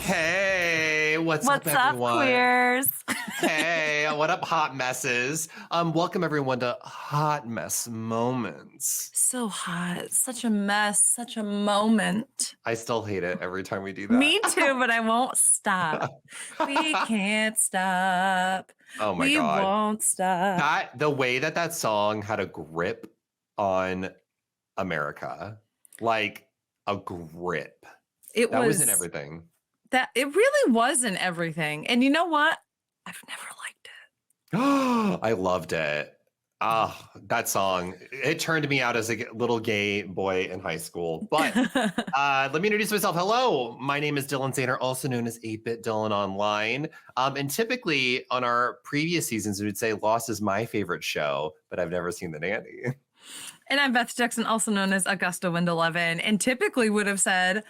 Hey, what's up, What's up, everyone? queers? Hey, what up, hot messes? Welcome everyone to Hot Mess Moments. So hot. Such a mess. Such a moment. I still hate it every time we do that. Me too, but I won't stop. We can't stop. Oh my We God. won't stop. The way that song had a grip on America, like a grip. It That was was in everything. it really wasn't everything. And you know what? I've never liked it. I loved it. That song, it turned me out as a little gay boy in high school. But let me introduce myself. Hello, my name is Dylan Sainer, also known as 8-Bit Dylan online. And typically on our previous seasons, we would say Lost is my favorite show, but I've never seen The Nanny. And I'm Beth Jackson, also known as Augusta Windeleven, and typically would have said,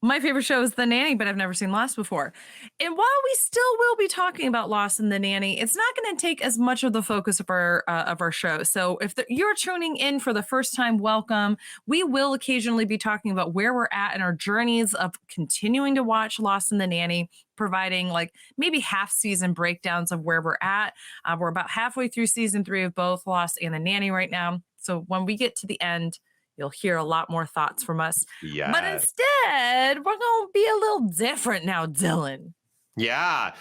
my favorite show is The Nanny, but I've never seen Lost before. And while we still will be talking about Lost and The Nanny, it's not going to take as much of the focus of our show. So if you're tuning in for the first time, welcome. We will occasionally be talking about where we're at in our journeys of continuing to watch Lost and The Nanny, providing like maybe half season breakdowns of where we're at. We're about halfway through season 3 of both Lost and The Nanny right now. So when we get to the end, you'll hear a lot more thoughts from us. Yeah. But instead, we're going to be a little different now, Dylan. Yeah.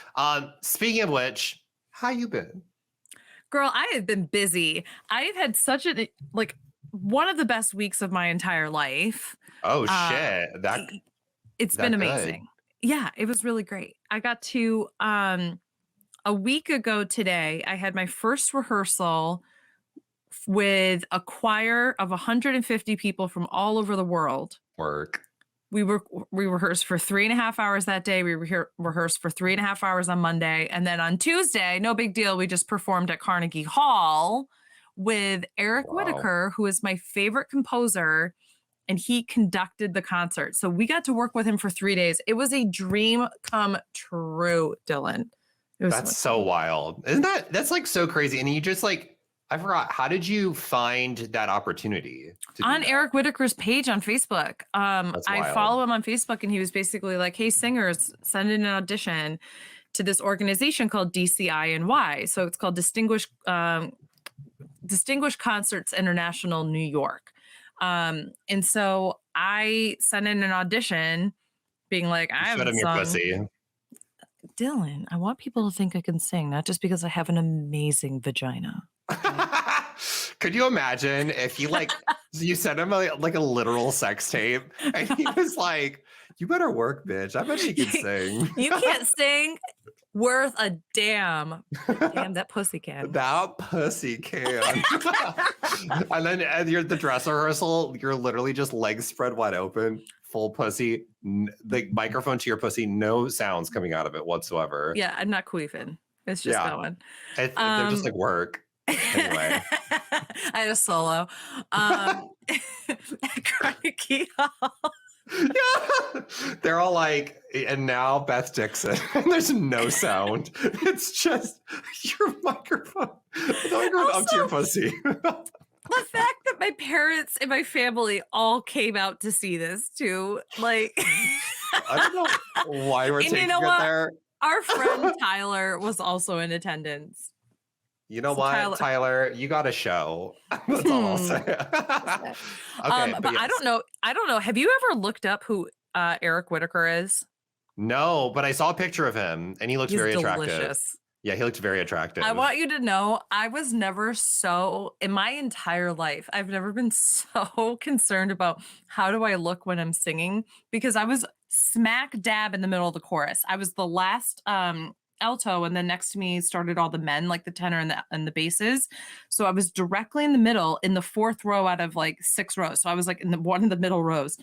Speaking of which, how you been? Girl, I have been busy. I've had such one of the best weeks of my entire life. Oh, shit. It's been amazing. Good. Yeah, it was really great. I got to, a week ago today, I had my first rehearsal with a choir of 150 people from all over the world. Work. We rehearsed for 3.5 hours that day. We rehearsed for 3.5 hours on Monday. And then on Tuesday, no big deal, we just performed at Carnegie Hall with Eric Whitacre, who is my favorite composer, and he conducted the concert. So we got to work with him for 3 days. It was a dream come true, Dylan. That's so wild. That's like so crazy. And you just like, I forgot, how did you find that opportunity? On Eric Whitacre's page on Facebook. I follow him on Facebook, and he was basically like, hey, singers, send in an audition to this organization called DCINY. So it's called Distinguished Concerts International New York. And so I sent in an audition being like, I haven't sung. Your pussy. Dylan, I want people to think I can sing, not just because I have an amazing vagina. Could you imagine if you sent him a literal sex tape and he was like, you better work, bitch. I bet she can sing. You can't sing worth a damn. Damn, that pussy can. That pussy can. And then at the dress rehearsal, you're literally just legs spread wide open, full pussy, the microphone to your pussy, no sounds coming out of it whatsoever. Yeah, I'm not queefing. It's just going. They're just like work. Anyway. I had a solo. At Carnegie Hall. Yeah. They're all like, and now Beth Dixon. And there's no sound. It's just your microphone. Up to your pussy. The fact that my parents and my family all came out to see this too. Like I don't know why we're taking it there. Our friend Tyler was also in attendance. You know what, Tyler, you got a show. That's all I'll say. Okay, but yes. I don't know. Have you ever looked up who Eric Whitacre is? No, but I saw a picture of him and he looks very attractive. Delicious. Yeah, he looked very attractive. I want you to know, I was never in my entire life, I've never been so concerned about how do I look when I'm singing, because I was smack dab in the middle of the chorus. I was the last alto, and then next to me started all the men, like the tenor and the basses. So I was directly in the middle, in the 4th row out of like 6 rows. So I was like in one of the middle rows.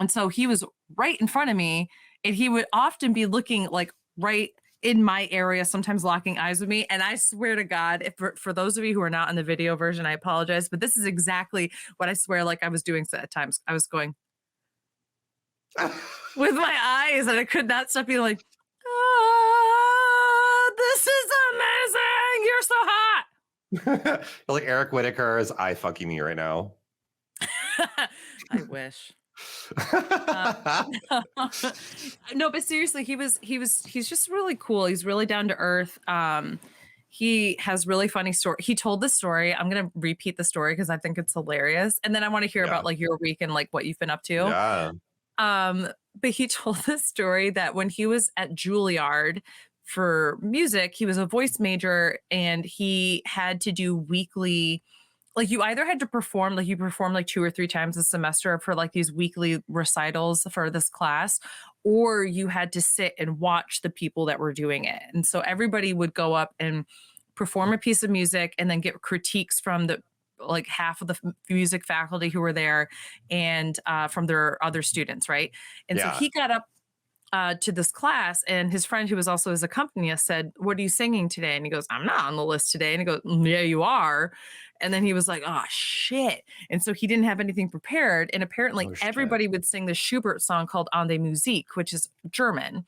And so he was right in front of me, and he would often be looking like right in my area, sometimes locking eyes with me. And I swear to God, for those of you who are not on the video version, I apologize, but this is exactly what I swear like I was doing at times. I was going with my eyes, and I could not stop being like, this is amazing. You're so hot. Like Eric Whitacre is eye fucking me right now. I wish. Uh, no, but seriously, he's just really cool. He's really down to earth. He has really funny story. He told the story. I'm gonna repeat the story because I think it's hilarious, and then I want to hear Yeah. about like your week and like what you've been up to. Yeah. But he told this story that when he was at Juilliard for music, he was a voice major and he had to do weekly, like you either had to perform, like you perform like 2 or 3 times a semester for like these weekly recitals for this class, or you had to sit and watch the people that were doing it. And so everybody would go up and perform a piece of music and then get critiques from the like half of the music faculty who were there and from their other students, right? And so Yeah. he got up to this class, and his friend, who was also his accompanist, said, "What are you singing today?" And he goes, "I'm not on the list today." And he goes, "Yeah, you are." And then he was like, "Oh shit!" And so he didn't have anything prepared. And apparently, Oh shit. everybody would sing the Schubert song called "On the Musik," which is German.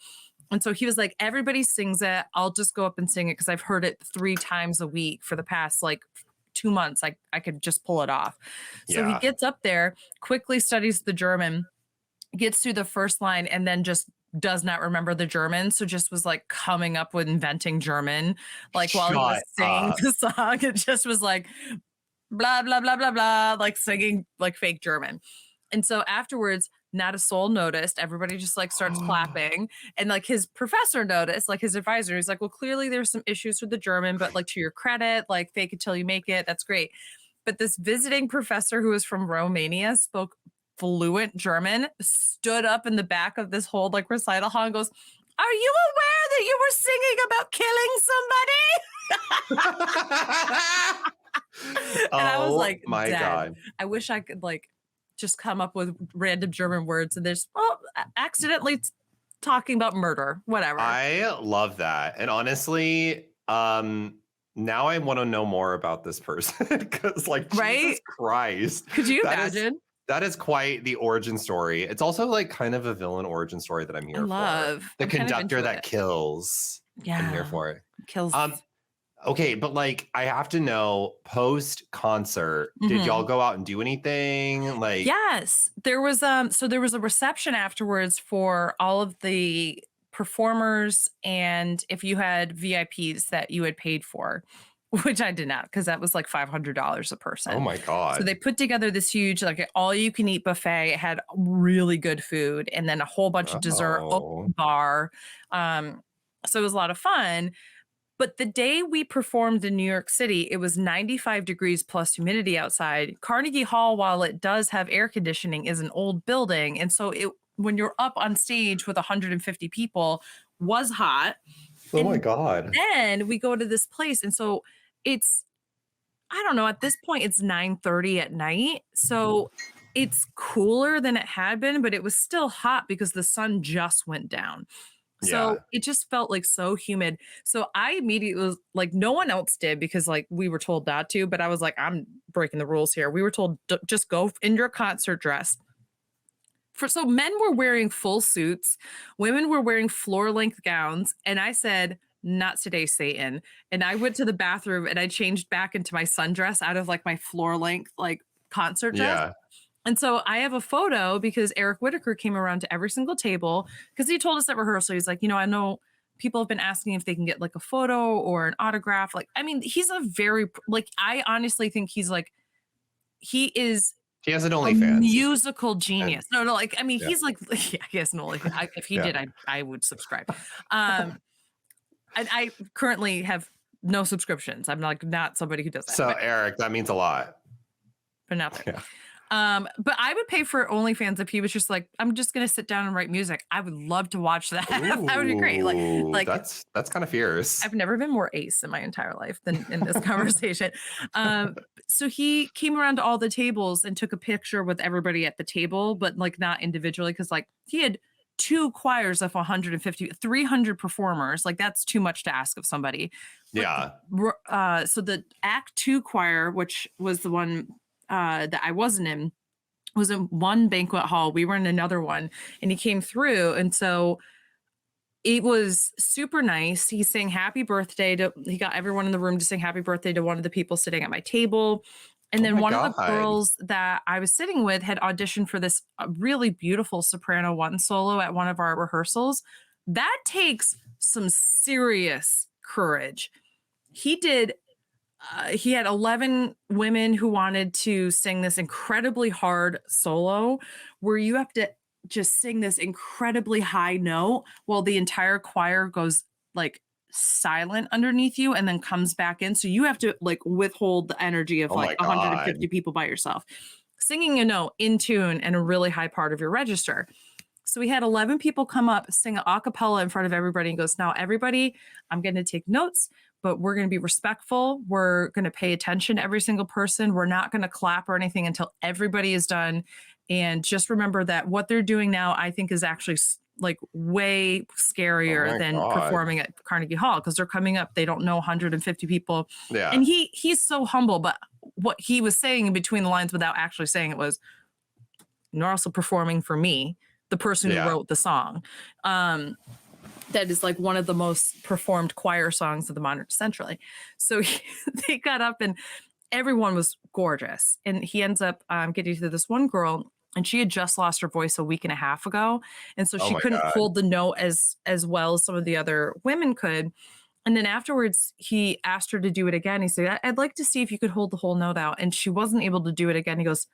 And so he was like, "Everybody sings it. I'll just go up and sing it because I've heard it 3 times a week for the past like 2 months. I could just pull it off." So he Yeah. gets up there, quickly studies the German, gets through the first line, and then just does not remember the German. So just was like coming up with inventing German, like while he was Shut singing up. the song. It just was like blah, blah, blah, blah, blah, like singing like fake German. And so afterwards, not a soul noticed. Everybody just like starts clapping. And like his professor noticed, like his advisor, he's like, "Well, clearly there's some issues with the German, but like to your credit, like fake it till you make it. That's great." But this visiting professor who was from Romania spoke fluent German, stood up in the back of this whole like recital hall and goes, "Are you aware that you were singing about killing somebody?" And I was Oh like, my dead. God. I wish I could like just come up with random German words and there's, well, accidentally talking about murder, whatever. I love that. And honestly, now I want to know more about this person because like Jesus Right? Christ, Could you that is imagine? that is quite the origin story. It's also like kind of a villain origin story that I'm I here for. love. The I'm kind of conductor into that it. kills. I'm here Yeah. for it. Kills. Um, okay, but like I have to know post concert, did y'all Mhm. go out and do anything? Like, Yes, there was so there was a reception afterwards for all of the performers, and if you had VIPs that you had paid for, which I did not because that was like $500 a oh person. my So they God. put together this huge like all you can eat buffet. It had really good food and then a whole bunch of dessert, Oh, open bar. Um, so it was a lot of fun. But the day we performed in New York City, it was 95 degrees plus humidity outside. Carnegie Hall, while it does have air conditioning, is an old building. And so it when you're up on stage with 150 people was hot. oh my And God. then we go to this place. And so it's, I don't know, at this point it's 9:30 at night. So it's cooler than it had been, but it was still hot because the sun just went down. So Yeah. it just felt like so humid. So I immediately was like, no one else did because like we were told not to, but I was like, I'm breaking the rules here. We were told just go in your concert dress. So men were wearing full suits, women were wearing floor length gowns, and I said, "Not today, Satan." And I went to the bathroom and I changed back into my sundress out of like my floor length like concert dress. Yeah. And so I have a photo because Eric Whitaker came around to every single table because he told us at rehearsal, he's like, I know people have been asking if they can get like a photo or an autograph. Like, I mean, he's a very, like, I honestly think he is He has an a OnlyFans. musical And genius. No, no, like, I mean, yeah. he's like, yeah, he has no, like, if he Yeah. did, I would subscribe. Um, and I currently have no subscriptions. I'm like not somebody who does that, So but Eric, that means a lot. not there. Yeah. But I would pay for OnlyFans if he was just like, I'm just gonna sit down and write music. I would love to watch that. That would be great. Ooh, Like that's kind of fierce. I've never been more ace in my entire life than in this conversation. Um, so he came around to all the tables and took a picture with everybody at the table, but like not individually, because like he had two choirs of 150, 300 performers. Like that's too much to ask of somebody. But Yeah. so the Act 2 choir, which was the one that I wasn't in, was in one banquet hall. We were in another one, and he came through, and so it was super nice. He sang happy birthday to, he got everyone in the room to sing happy birthday to one of the people sitting at my table. And Oh then my one of the God. girls that I was sitting with had auditioned for this really beautiful soprano one solo at one of our rehearsals. That takes some serious courage. He did he had 11 women who wanted to sing this incredibly hard solo where you have to just sing this incredibly high note while the entire choir goes like silent underneath you and then comes back in. So you have to like withhold the energy of Oh like my God. 150 people by yourself, singing a note in tune and a really high part of your register. So we had 11 people come up, sing a cappella in front of everybody, and goes, now everybody, I'm going to take notes, but we're going to be respectful. We're going to pay attention to every single person. We're not going to clap or anything until everybody is done. And just remember that what they're doing now, I think, is actually like way Oh scarier my than God. performing at Carnegie Hall because they're coming up. They don't know 150 people. Yeah. And he's so humble, but what he was saying in between the lines without actually saying it was, you're also performing for me, the person who Yeah. wrote the song. That is like one of the most performed choir songs of the modern century. So they got up and everyone was gorgeous. And he ends up getting to this one girl, and she had just lost her voice a week and a half ago. And so Oh she my couldn't God. hold the note as well as some of the other women could. And then afterwards, he asked her to do it again. He said, I'd like to see if you could hold the whole note out. And she wasn't able to do it again. He goes,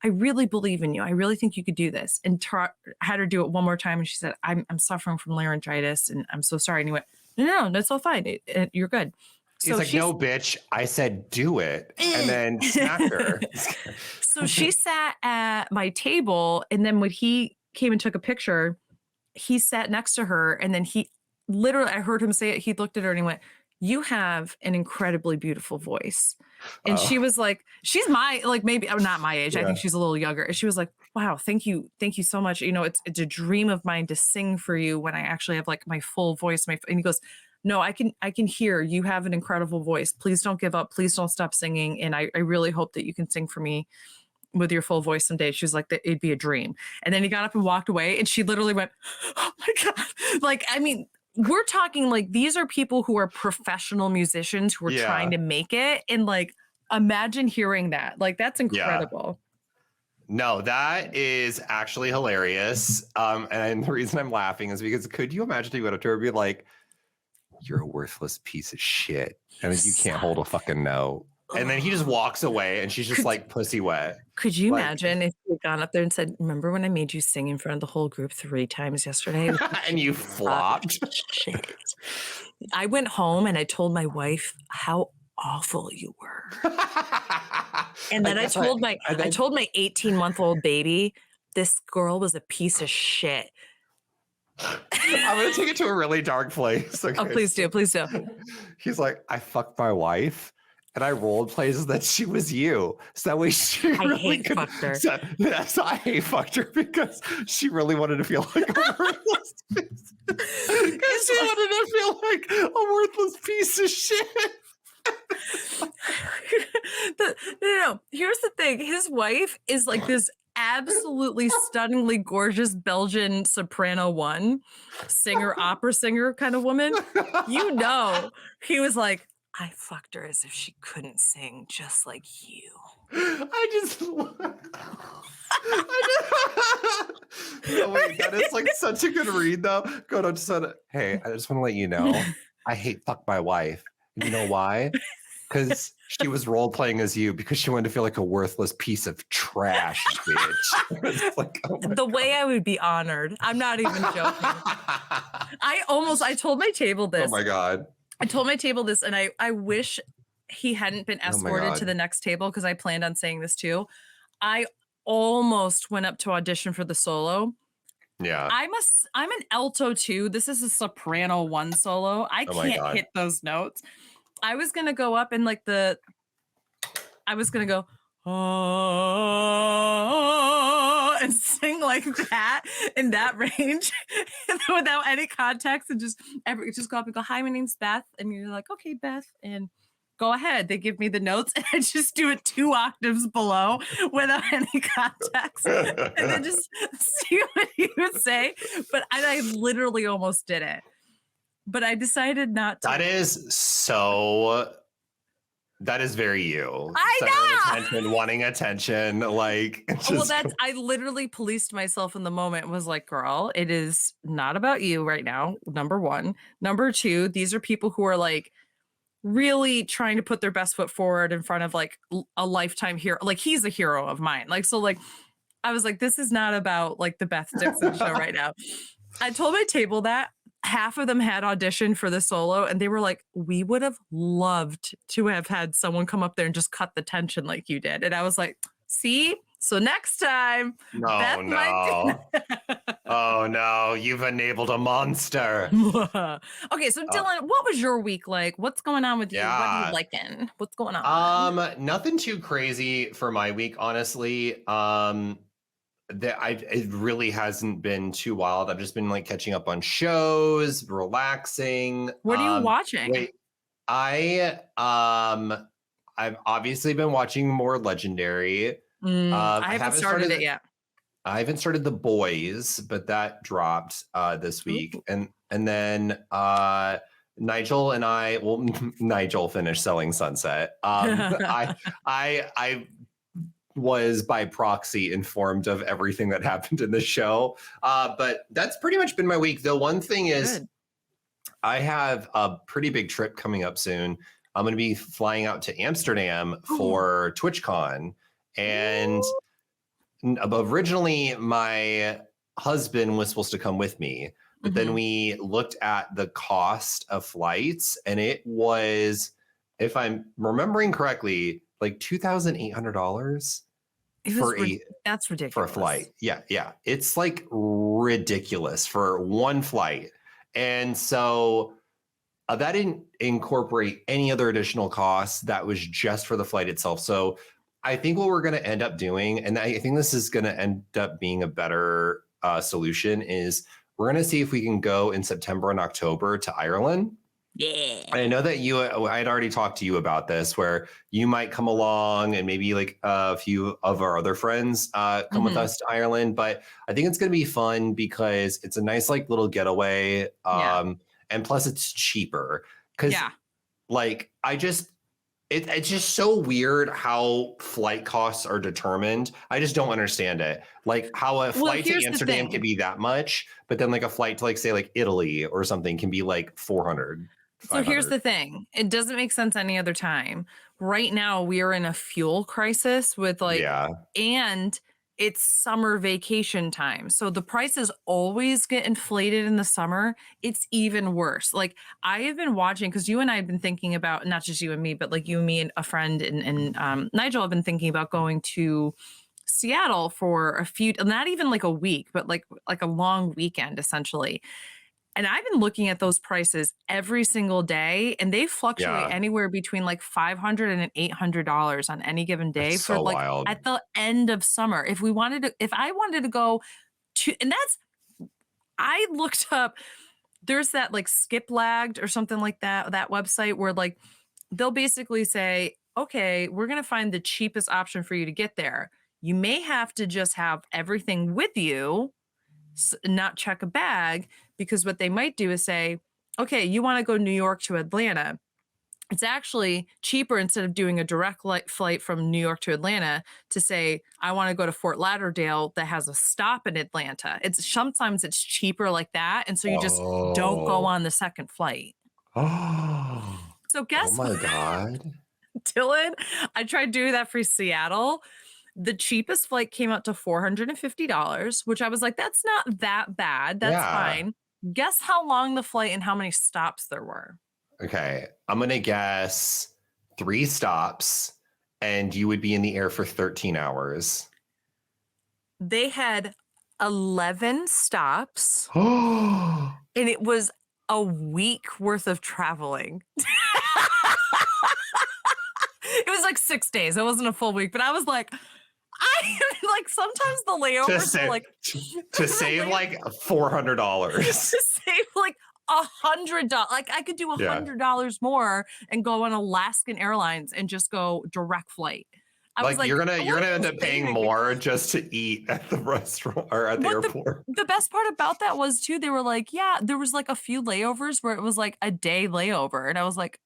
I really believe in you. I really think you could do this. And had her do it one more time. And she said, I'm suffering from laryngitis and I'm so sorry. And he went, no, that's all fine. You're good. He's So like, no, bitch. I said do it. And then smacked her. so she sat at my table. And then when he came and took a picture, he sat next to her. And then he literally, I heard him say it. He looked at her and he went, you have an incredibly beautiful voice. And she Oh, was like, she's my, like maybe not my age. I yeah. think she's a little younger. And she was like, wow, thank you. Thank you so much. You know, it's a dream of mine to sing for you when I actually have like my full voice. And he goes, no, I can hear you have an incredible voice. Please don't give up. Please don't stop singing. And I really hope that you can sing for me with your full voice someday. She was like, it'd be a dream. And then he got up and walked away. And she literally went, oh my God. Like, I mean, we're talking like these are people who are professional musicians who are trying Yeah. to make it. And like, imagine hearing that. Like, that's Yeah. incredible. No, that is actually hilarious. And the reason I'm laughing is because could you imagine if you went up to her and be like, you're a worthless piece of shit. And then you can't hold a fucking note. And then he just walks away and she's just like pussy wet. Could you Like, imagine if you had gone up there and said, remember when I made you sing in front of the whole group 3 times yesterday? and you flopped. Shit. I went home and I told my wife how awful you were. And then I told my 18-month-old baby, this girl was a piece of shit. I'm gonna take it to a really dark place. Okay, Oh, please do. Please do. He's like, I fucked my wife and I role plays that she was you. So that way she I really hate could. fucked her. So I hate fucked her because she really wanted to feel like a worthless piece. Because she wanted to feel like a worthless piece of shit. No. Here's the thing. His wife is like this absolutely stunningly gorgeous Belgian soprano one singer, opera singer kind of woman. You know, he was like, I fucked her as if she couldn't sing just like you. I just. No, wait, that is like such a good read though. Going on to say, hey, I just want to let you know, I hate fuck my wife. And you know why? Because she was role playing as you because she wanted to feel like a worthless piece of trash, bitch. It's like, oh my The way I would be honored. I'm not even joking. I told my table Oh this. my God. I told my table this, and I wish he hadn't been Oh my escorted to God. the next table because I planned on saying this too. I almost went up to audition for the solo. Yeah. I'm an alto 2. This is a soprano 1 solo. I Oh my can't God. hit those notes. I was gonna go up and like I was gonna go oh, and sing like that in that range without any context and just go up and go, hi, my name's Beth. And you're like, okay, Beth, and go ahead. They give me the notes and I just do it 2 octaves below without any context. And then just see what he would say. But I literally almost did it. But I decided not to. That is so That is very you. I Center of know. attention, wanting attention, like Well, just I literally policed myself in the moment and was like, girl, it is not about you right now. Number one. Number two, these are people who are like really trying to put their best foot forward in front of like a lifetime hero. Like he's a hero of mine. Like, so like, I was like, this is not about like the Beth Dixon show right now. I told my table that half of them had auditioned for the solo and they were like, we would have loved to have had someone come up there and just cut the tension like you did. And I was like, see? So next time, no, Beth might do no. Oh no, you've enabled a monster. Okay, so Uh, Dylan, what was your week like? What's going on with you? What are you yeah. liking? What's going on? Nothing too crazy for my week, honestly. It really hasn't been too wild. I've just been like catching up on shows, relaxing. What are you watching? Wait, I I've obviously been watching more Legendary. I I haven't haven't started it started yet. I haven't started The Boys, but that dropped this week. Ooh. And then Nigel and I, well, Nigel finished Selling Sunset. I was by proxy informed of everything that happened in the show. But that's pretty much been my week. The one thing is, Good. I have a pretty big trip coming up soon. I'm going to be flying out to Amsterdam for TwitchCon. And originally, my husband was supposed to come with me. But then we looked at the cost of flights, and it was, if I'm remembering correctly, like $2,800 That's ridiculous. for a flight. Yeah. It's like ridiculous for one flight. And so that didn't incorporate any other additional costs. That was just for the flight itself. So I think what we're going to end up doing, and I think this is going to end up being a better solution, is we're going to see if we can go in September and October to Ireland. Yeah. I know that I had already talked to you about this, where you might come along and maybe like a few of our other friends come with us to Ireland. But I think it's going to be fun because it's a nice like little getaway. And plus it's cheaper because like it's just so weird how flight costs are determined. I just don't understand it. Like how a flight to Amsterdam can be that much, but then like a flight to like say like Italy or something can be like 400. So here's the thing. It doesn't make sense any other time. Right now we are in a fuel crisis with like and it's summer vacation time. So the prices always get inflated in the summer. It's even worse. Like I have been watching, because you and I have been thinking about, not just you and me, but like you and me and a friend and Nigel have been thinking about going to Seattle for a few, not even like a week, but like a long weekend essentially. And I've been looking at those prices every single day, and they fluctuate anywhere between like $500 and $800 on any given day for like wild. At the end of summer. If I wanted to go to, and I looked up, there's that like Skip Lagged or something like that website where like they'll basically say, okay, we're going to find the cheapest option for you to get there. You may have to just have everything with you, not check a bag, because what they might do is say, okay, you want to go New York to Atlanta. It's actually cheaper, instead of doing a direct flight from New York to Atlanta, to say, I want to go to Fort Lauderdale that has a stop in Atlanta. Sometimes it's cheaper like that. And so you just don't go on the second flight. So guess my God. Dylan, I tried doing that for Seattle. The cheapest flight came out to $450, which I was like, that's not that bad. That's fine. Guess how long the flight and how many stops there were. Okay. I'm going to guess 3 stops, and you would be in the air for 13 hours. They had 11 stops, and it was a week worth of traveling. It was like 6 days. It wasn't a full week, but I was like, like sometimes the layovers are like to save like $400. To save like $100. Like I could do $100 more and go on Alaskan Airlines and just go direct flight. I was like, you're gonna end up paying more just to eat at the restaurant or at the airport. The best part about that was too, they were like, yeah, there was like a few layovers where it was like a day layover. And I was like,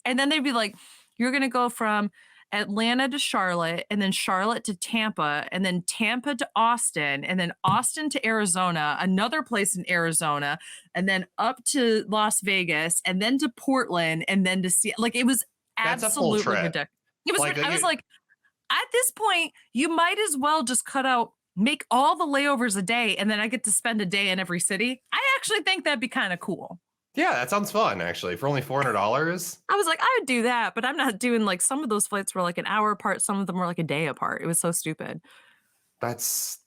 and then they'd be like, you're going to go from Atlanta to Charlotte, and then Charlotte to Tampa, and then Tampa to Austin, and then Austin to Arizona, another place in Arizona, and then up to Las Vegas, and then to Portland, and then to see like it was That's a full absolutely trip. ridiculous. It was Like, I was like, at this point, you might as well just cut out make all the layovers a day, and then I get to spend a day in every city. I actually think that'd be kind of cool. yeah, that sounds fun actually. For only $400. I was like, I would do that, but I'm not doing like some of those flights were like an hour apart, some of them were like a day apart. It was so stupid. That's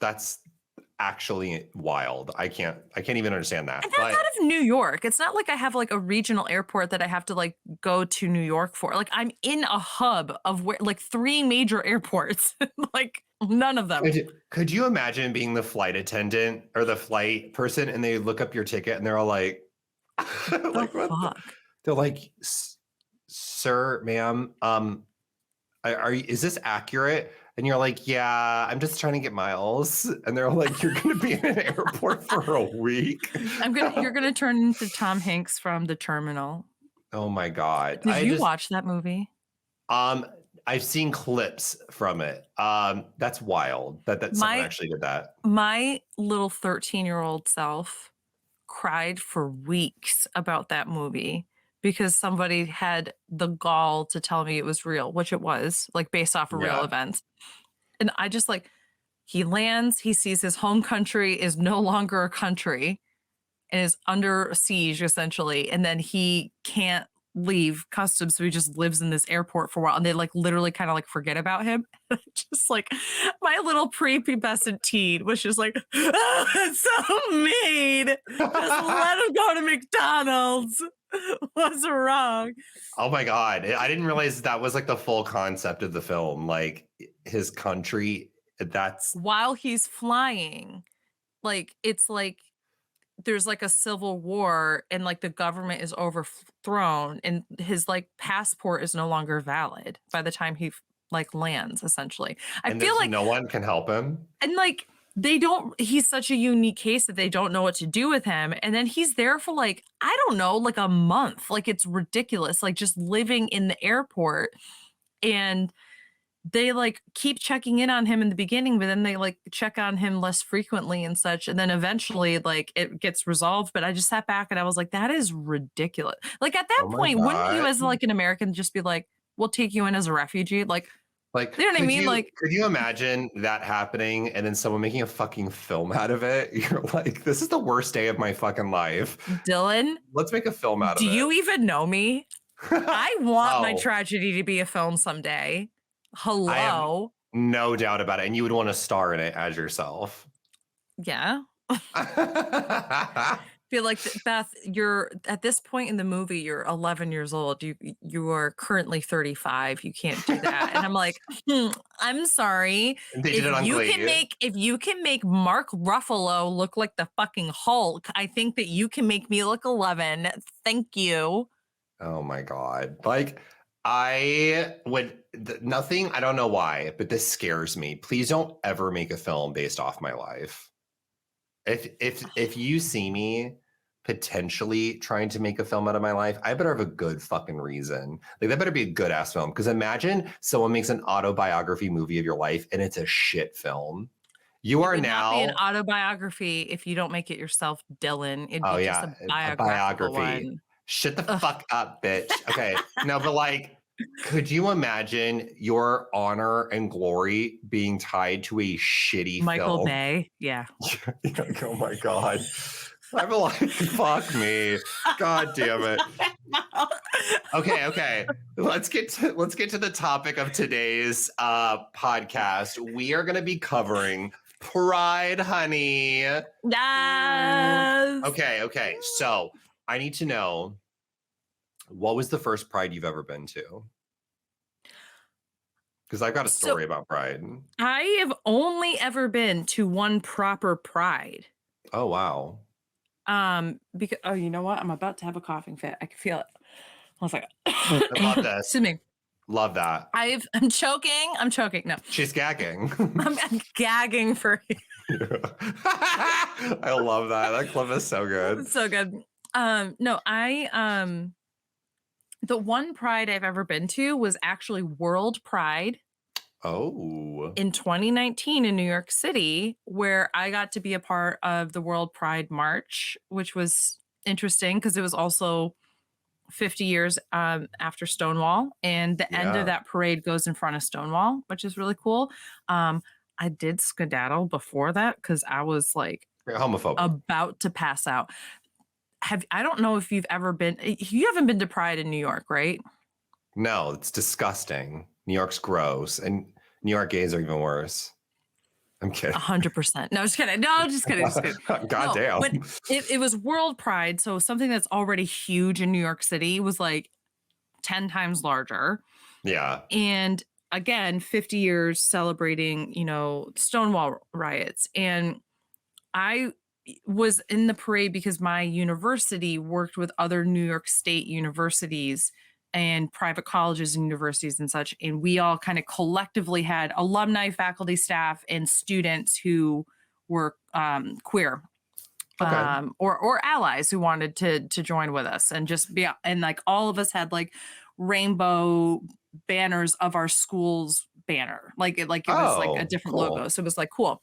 actually wild. I can't even understand that. And that's out of New York. It's not like I have like a regional airport that I have to like go to New York for. Like I'm in a hub of where like 3 major airports. Like none of them. Could you imagine being the flight attendant or the flight person and they look up your ticket and they're all like, What the fuck? They're like, sir, ma'am, is this accurate? And you're like, yeah, I'm just trying to get miles. And they're like, you're going to be in an airport for a week. You're going to turn into Tom Hanks from The Terminal. Oh my God. Did you watch that movie? I've seen clips from it. That's wild that someone actually did that. My little 13-year-old self cried for weeks about that movie because somebody had the gall to tell me it was real, which it was, like based off of real events. And I just like, he lands, he sees his home country is no longer a country and is under siege essentially. And then he can't leave customs. So he just lives in this airport for a while. And they like literally kind of like forget about him. Just like my little prepubescent teen was just like, oh, it's so mean. Just let him go to McDonald's. What's wrong? Oh my God. I didn't realize that was like the full concept of the film. Like his country, that's while he's flying, like it's like there's like a civil war and like the government is overthrown and his like passport is no longer valid by the time he like lands essentially. I feel like no one can help him. And like he's such a unique case that they don't know what to do with him. And then he's there for like, I don't know, like a month. Like it's ridiculous. Like just living in the airport and they like keep checking in on him in the beginning, but then they like check on him less frequently and such. And then eventually like it gets resolved. But I just sat back and I was like, that is ridiculous. Like at that point, wouldn't you as like an American just be like, we'll take you in as a refugee? Like, you know what I mean? Like, could you imagine that happening and then someone making a fucking film out of it? You're like, this is the worst day of my fucking life. Dylan, let's make a film out of it. Do you even know me? I want my tragedy to be a film someday. Hello. I have no doubt about it. And you would want to star in it as yourself. Yeah. Feel like Beth, you're at this point in the movie, you're 11 years old. You are currently 35. You can't do that. And I'm like, I'm sorry. They did it on Glee. If you can make Mark Ruffalo look like the fucking Hulk, I think that you can make me look 11. Thank you. Oh my God. Like nothing, I don't know why, but this scares me. Please don't ever make a film based off my life. If you see me potentially trying to make a film out of my life, I better have a good fucking reason. Like that better be a good ass film. Because imagine someone makes an autobiography movie of your life and it's a shit film. You are now not be an autobiography if you don't make it yourself, Dylan. It'd be just a biography. One. Shut the fuck up, bitch. Okay. No, but like, could you imagine your honor and glory being tied to a shitty Michael film? Bay? Yeah. Like, oh my God. I'm like, fuck me. God damn it. Okay. Let's get to the topic of today's podcast. We are going to be covering Pride, honey. Yes. Okay. So I need to know, what was the first Pride you've ever been to? Because I've got a story about Pride. I have only ever been to one proper Pride. Oh, wow. Because you know what? I'm about to have a coughing fit. I can feel it. I was like, I love this. Excuse me. Love that. I'm choking. No. She's gagging. I'm gagging for you. I love that. That clip is so good. It's so good. No, The one Pride I've ever been to was actually World Pride Oh, in 2019 in New York City, where I got to be a part of the World Pride March, which was interesting because it was also 50 years after Stonewall, and the end of yeah. that parade goes in front of Stonewall, which is really cool. Um, I did skedaddle before that because I was like You're homophobic. about to pass out. I don't know if you've ever been, you haven't been to Pride in New York, right? No, it's disgusting. New York's gross, and New York gays are even worse. I'm kidding. 100%. No, just kidding. No, just kidding. Just kidding. God No, damn. but it was World Pride. So something that's already huge in New York City was like 10 times larger. Yeah. And again, 50 years celebrating, Stonewall riots. And I was in the parade because my university worked with other New York State universities and private colleges and universities and such. And we all kind of collectively had alumni, faculty, staff, and students who were queer, Okay. or allies who wanted to join with us and just be, and like all of us had like rainbow banners of our school's banner, like it was like a Oh, different logo, cool. so it was like cool.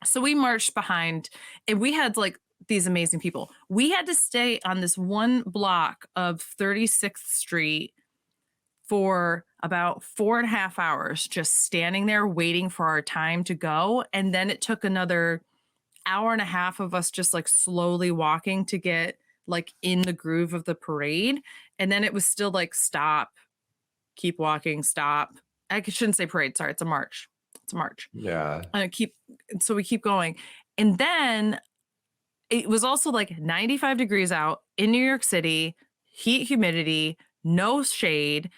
So we marched behind, and we had like these amazing people. We had to stay on this one block of 36th Street for about 4.5 hours, just standing there waiting for our time to go. And then it took another hour and a half of us just like slowly walking to get like in the groove of the parade. And then it was still like stop, keep walking, stop. I shouldn't say parade, sorry, it's a march. It's a march. Yeah. So we keep going. And then it was also like 95 degrees out in New York City, heat, humidity, no shade,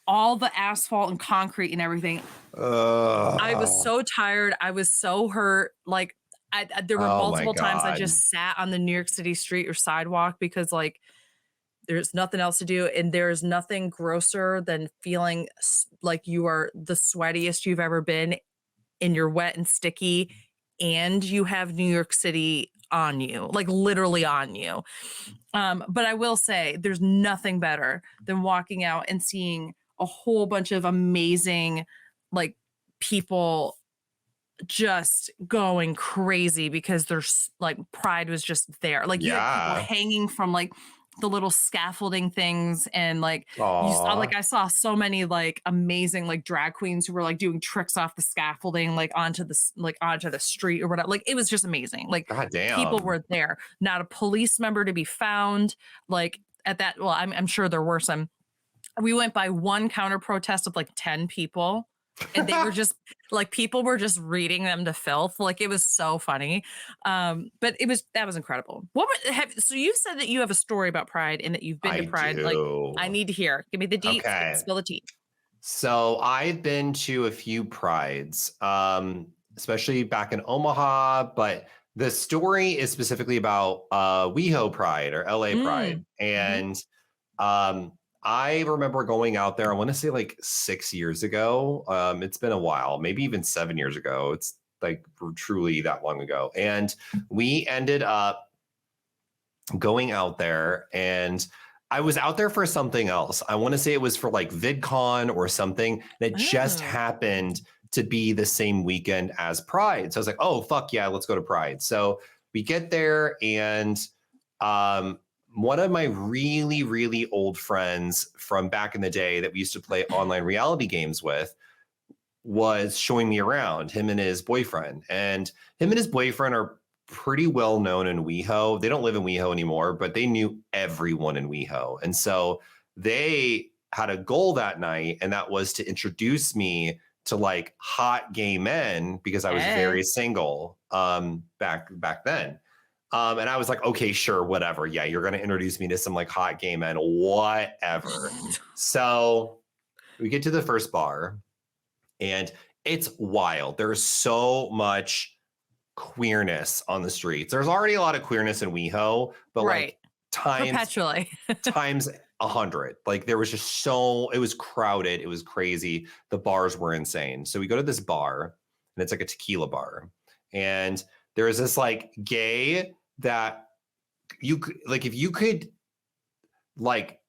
all the asphalt and concrete and everything. I was Ugh. so tired. I was so hurt. Like there were Oh my multiple times I God. just sat on the New York City street or sidewalk because like there's nothing else to do, and there's nothing grosser than feeling like you are the sweatiest you've ever been, and you're wet and sticky, and you have New York City on you, like literally on you. But I will say there's nothing better than walking out and seeing a whole bunch of amazing like people just going crazy because there's like pride was just there. Like you had people Yeah. hanging from like the little scaffolding things, and like you saw, Aw. like I saw so many like amazing like drag queens who were like doing tricks off the scaffolding like onto the street or whatever. Like it was just amazing. Like God people damn. were there, not a police member to be found. Like at that, well, I'm sure there were some. We went by one counter protest of like 10 people, and they were just like people were just reading them to filth. Like it was so funny. But that was incredible. So you said that you have a story about Pride and that you've been to I Pride. Like do. I need to hear. Give me the deets. Okay. Spill the tea. So I've been to a few prides, especially back in Omaha, but the story is specifically about WeHo Pride or LA Pride. Mm. Hmm. And um, I remember going out there, I want to say like 6 years ago. It's been a while, maybe even 7 years ago. It's like truly that long ago. And we ended up going out there, and I was out there for something else. I want to say it was for like VidCon or something that just Oh. happened to be the same weekend as Pride. So I was like, oh, fuck yeah, let's go to Pride. So we get there, and um, one of my really, really old friends from back in the day that we used to play online reality games with was showing me around, him and his boyfriend. And him and his boyfriend are pretty well known in WeHo. They don't live in WeHo anymore, but they knew everyone in WeHo. And so they had a goal that night, and that was to introduce me to like hot gay men because I was Hey. very single back then. And I was like, okay, sure, whatever. Yeah, you're gonna introduce me to some like hot gay men, whatever. So we get to the first bar, and it's wild. There's so much queerness on the streets. There's already a lot of queerness in WeHo, but Right. like times Perpetually. times 100. Like there was just so it was crowded. It was crazy. The bars were insane. So we go to this bar, and it's like a tequila bar, and there's this like gay that you could like if you could like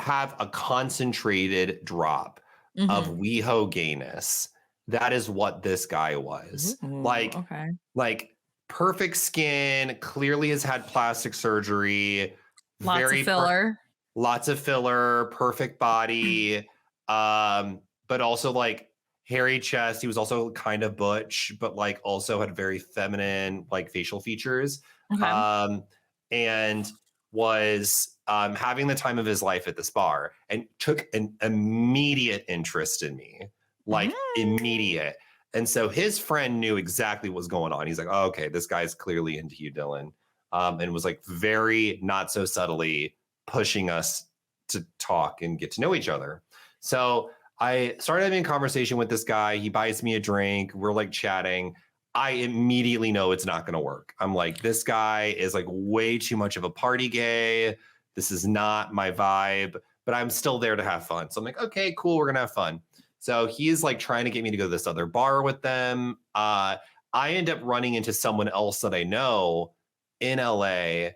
have a concentrated drop of Mhm. WeHo gayness. That is what this guy was. Ooh, okay. Like perfect skin, clearly has had plastic surgery, Lots of very filler. lots of filler, perfect body, but also like hairy chest. He was also kind of butch, but like also had very feminine like facial features. Okay. Um, and was having the time of his life at this bar and took an immediate interest in me, Mm. like immediate. And so his friend knew exactly what was going on. He's like, oh, okay, this guy's clearly into you, Dylan. And was like very not so subtly pushing us to talk and get to know each other. So I started having a conversation with this guy. He buys me a drink. We're like chatting. I immediately know it's not going to work. I'm like, this guy is like way too much of a party gay. This is not my vibe, but I'm still there to have fun. So I'm like, okay, cool. We're going to have fun. So he's like trying to get me to go to this other bar with them. I end up running into someone else that I know in LA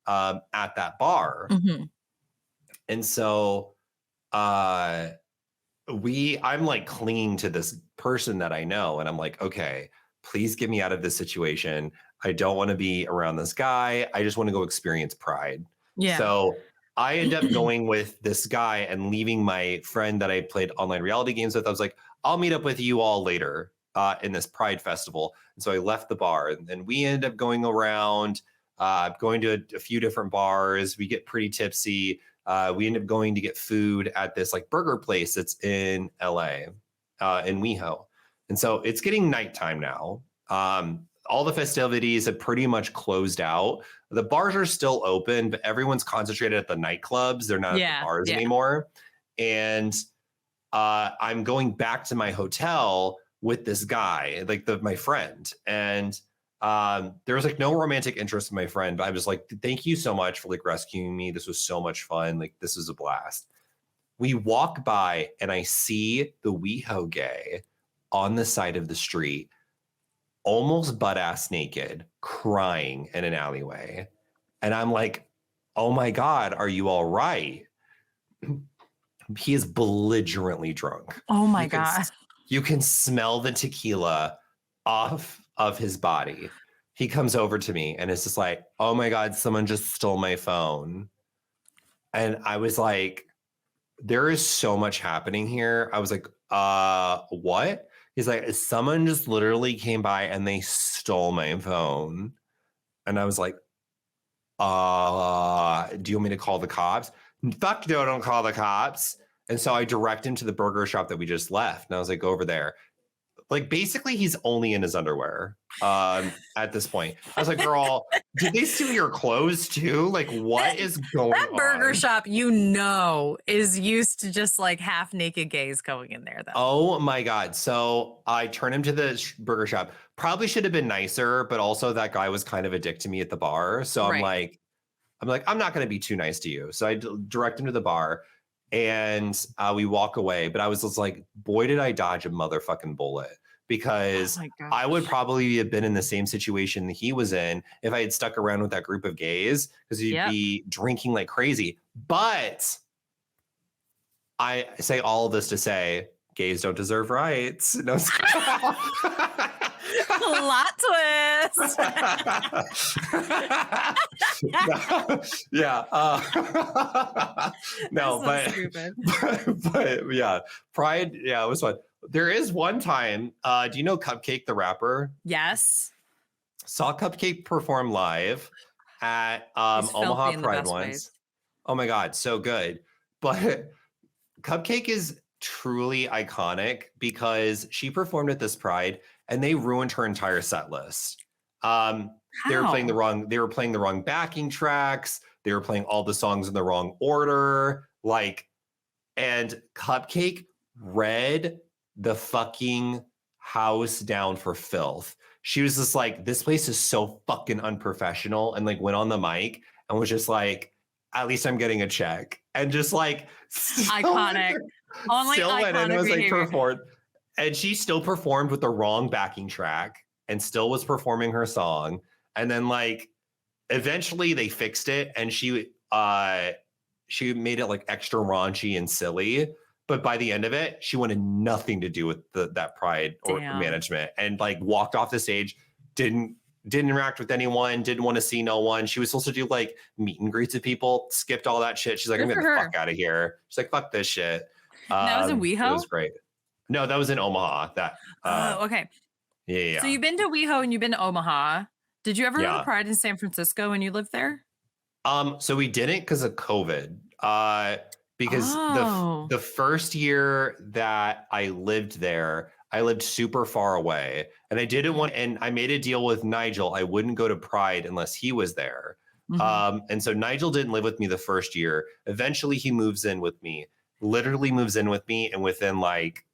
at that bar. Mhm. And so uh I'm like clinging to this person that I know, and I'm like, okay, please get me out of this situation. I don't want to be around this guy. I just want to go experience Pride. Yeah. So I end up going with this guy and leaving my friend that I played online reality games with. I was like, I'll meet up with you all later in this Pride festival. And so I left the bar, and then we ended up going around, going to a few different bars. We get pretty tipsy. We end up going to get food at this like burger place that's in LA, in WeHo. And so it's getting nighttime now. All the festivities have pretty much closed out. The bars are still open, but everyone's concentrated at the nightclubs. They're not at the Yeah, bars yeah. anymore. And I'm going back to my hotel with this guy, like my friend. And there was like no romantic interest in my friend, but I was like, thank you so much for like rescuing me. This was so much fun. Like, this is a blast. We walk by and I see the WeHo gay on the side of the street, almost butt ass naked, crying in an alleyway. And I'm like, oh my God, are you all right? He is belligerently drunk. Oh my You can god. you can smell the tequila off of his body. He comes over to me and it's just like, oh my God, someone just stole my phone. And I was like, there is so much happening here. I was like, what? He's like, someone just literally came by and they stole my phone. And I was like, do you want me to call the cops? Fuck no, don't call the cops. And so I direct him to the burger shop that we just left. And I was like, go over there. Like basically he's only in his underwear at this point. I was like, girl, did they steal your clothes too? Like what That is going that burger on? shop, is used to just like half naked gays going in there though. Oh my God. So I turn him to the burger shop. Probably should have been nicer, but also that guy was kind of a dick to me at the bar. So Right. I'm like, I'm not going to be too nice to you. So I direct him to the bar and we walk away. But I was just like, boy, did I dodge a motherfucking bullet, Oh because my I would gosh. probably have been in the same situation that he was in if I had stuck around with that group of gays, because he'd Yep. be drinking like crazy. But I say all of this to say gays don't deserve rights. No. Plot twist. Yeah. That's No, so stupid. but yeah, Pride. Yeah, it was fun. There is one time. Do you know Cupcake the rapper? Yes. Saw Cupcake perform live at He's filthy Omaha in the Pride best ways. once. Oh my God, so good. But Cupcake is truly iconic because she performed at this Pride and they ruined her entire set list. They were playing How? the wrong backing tracks. They were playing all the songs in the wrong order. Like, and Cupcake read the fucking house down for filth. She was just like, this place is so fucking unprofessional, and like went on the mic and was just like, at least I'm getting a check. And just like Iconic. Only still went in and iconic was like behavior. performed. And she still performed with the wrong backing track and still was performing her song. And then like eventually they fixed it and she she made it like extra raunchy and silly. But by the end of it, she wanted nothing to do with that pride or Damn. management, and like walked off the stage, didn't didn't interact with anyone, didn't want to see no one. She was supposed to do like meet and greets with people, skipped all that shit. She's like, I'm Good for getting the fuck her. out of here. She's like, fuck this shit. And that was in It was WeHo? great. No, that was in Omaha. Oh, okay. Yeah, yeah, So yeah. you've been to WeHo and you've been to Omaha. Did you ever go to Yeah. Pride in San Francisco when you lived there? So we didn't because of COVID. Because Oh. the first year that I lived there, I lived super far away, and I didn't want. And I made a deal with Nigel. I wouldn't go to Pride unless he was there. Mhm. And so Nigel didn't live with me the first year. Eventually, he moves in with me. Literally moves in with me, and within like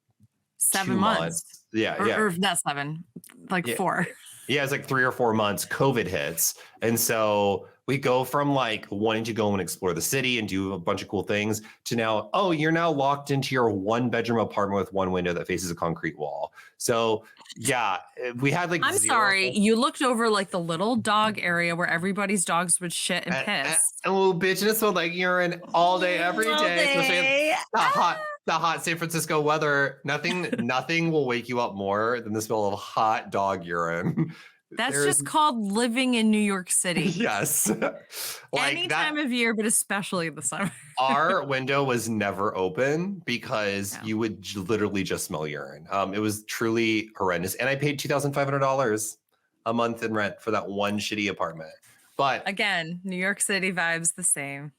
7 2 months, months. yeah, yeah, Or not 7, like yeah. 4. Yeah, it's like 3 or 4 months, COVID hits. And so we go from like wanting to go and explore the city and do a bunch of cool things to now, oh, you're now locked into your 1 bedroom apartment with one window that faces a concrete wall. So yeah, we had like I'm zero. sorry, you looked over, like, the little dog area where everybody's dogs would shit and piss. And little bitch, and it smelled like urine all day, every All day, especially in day. the hot San Francisco weather. Nothing will wake you up more than the smell of hot dog urine. That's There's just called living in New York City. yes. Like Any that. time of year, but especially the summer. Our window was never open because Yeah. you would literally just smell urine. It was truly horrendous. And I paid $2,500 a month in rent for that one shitty apartment. But Again, New York City vibes the same.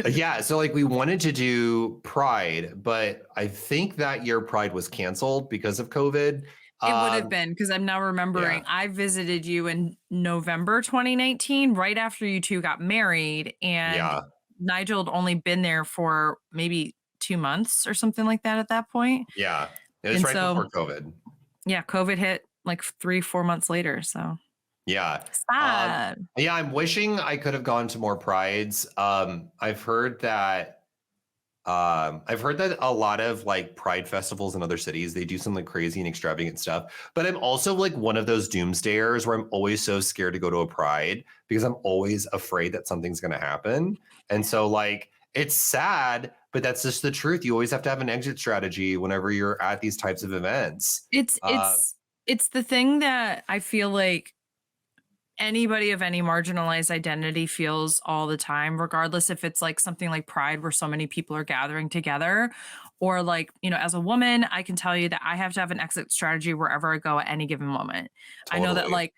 yeah, so like we wanted to do Pride, but I think that year Pride was canceled because of COVID. It would have Um, been because I'm now remembering yeah, I visited you in November 2019, right after you two got married, and yeah, Nigel had only been there for maybe 2 months or something like that at that point. yeah. It was And right so, before COVID. yeah, COVID hit like 3, 4 months later. So Yeah. sad. Yeah, I'm wishing I could have gone to more prides. I've heard that a lot of like pride festivals in other cities, they do some like crazy and extravagant stuff. But I'm also like one of those doomsdayers where I'm always so scared to go to a pride because I'm always afraid that something's going to happen. And so like it's sad, but that's just the truth. You always have to have an exit strategy whenever you're at these types of events. It's Uh, it's it's the thing that I feel like anybody of any marginalized identity feels all the time, regardless if it's like something like Pride where so many people are gathering together, or like, as a woman, I can tell you that I have to have an exit strategy wherever I go at any given moment. I know that totally, like,